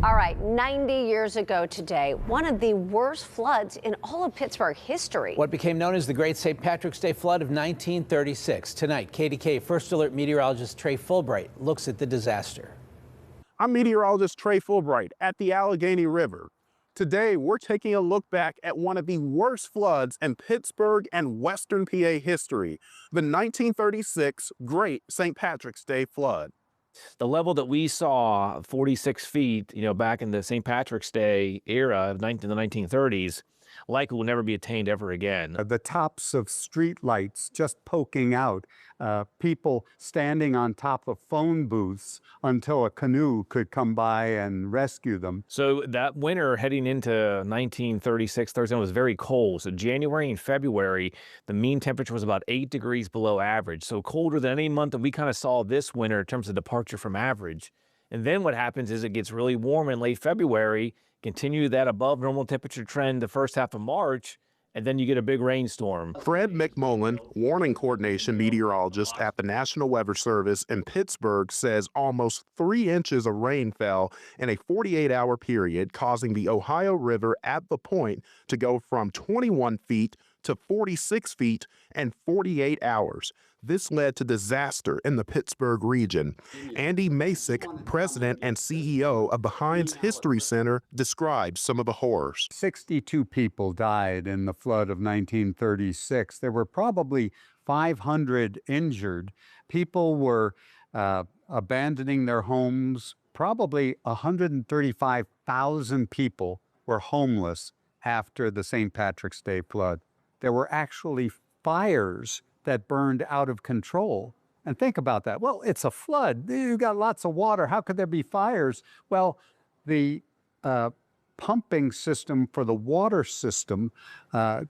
All right, 90 years ago today, one of the worst floods in all of Pittsburgh history. What became known as the Great St. Patrick's Day Flood of 1936. Tonight, KDKA First Alert meteorologist Trey Fulbright looks at the disaster. I'm meteorologist Trey Fulbright at the Allegheny River. Today, we're taking a look back at one of the worst floods in Pittsburgh and Western PA history, the 1936 Great St. Patrick's Day Flood. The level that we saw, 46 feet, back in the St. Patrick's Day era of the 1930s, likely will never be attained ever again. The tops of street lights just poking out, people standing on top of phone booths until a canoe could come by and rescue them. So that winter heading into 1936-37 was very cold. So January and February, the mean temperature was about 8 degrees below average. So colder than any month that we kind of saw this winter in terms of departure from average. And then what happens is it gets really warm in late February, continue that above normal temperature trend the first half of March, and then you get a big rainstorm. Fred McMullen, warning coordination meteorologist at the National Weather Service in Pittsburgh, says almost 3 inches of rain fell in a 48-hour period, causing the Ohio River at the point to go from 21 feet to 46 feet in 48 hours. This led to disaster in the Pittsburgh region. Andy Masick, president and CEO of the Heinz History Center, describes some of the horrors. 62 people died in the flood of 1936. There were probably 500 injured. People were abandoning their homes. Probably 135,000 people were homeless after the St. Patrick's Day flood. There were actually fires that burned out of control. And think about that. Well, it's a flood. You've got lots of water. How could there be fires? Well, the pumping system for the water system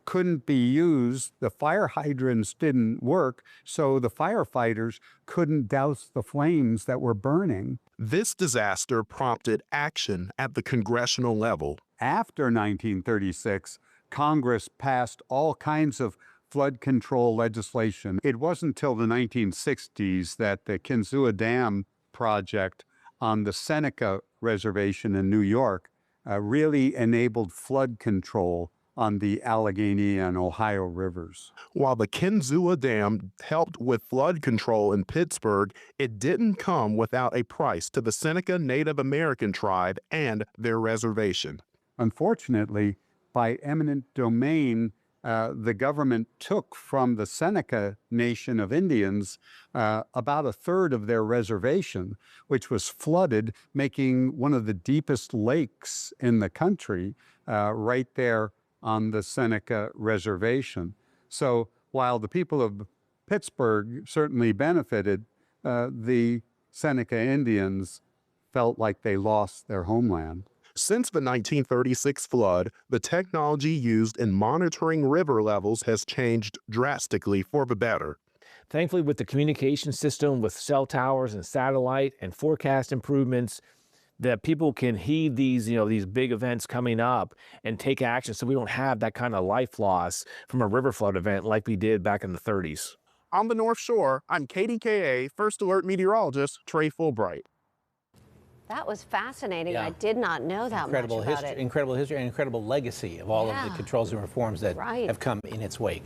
couldn't be used. The fire hydrants didn't work, so the firefighters couldn't douse the flames that were burning. This disaster prompted action at the congressional level. After 1936, Congress passed all kinds of flood control legislation. It wasn't until the 1960s that the Kinzua Dam project on the Seneca Reservation in New York really enabled flood control on the Allegheny and Ohio rivers. While the Kinzua Dam helped with flood control in Pittsburgh, it didn't come without a price to the Seneca Native American tribe and their reservation. Unfortunately, by eminent domain, the government took from the Seneca Nation of Indians about a third of their reservation, which was flooded, making one of the deepest lakes in the country right there on the Seneca Reservation. So while the people of Pittsburgh certainly benefited, the Seneca Indians felt like they lost their homeland. Since the 1936 flood, the technology used in monitoring river levels has changed drastically for the better. Thankfully, with the communication system, with cell towers and satellite and forecast improvements, that people can heed these, these big events coming up and take action so we don't have that kind of life loss from a river flood event like we did back in the 30s. On the North Shore, I'm KDKA First Alert meteorologist Trey Fulbright. That was fascinating. Yeah. I did not know that much about it. Incredible history and incredible legacy of all of the controls and reforms that Right. have come in its wake.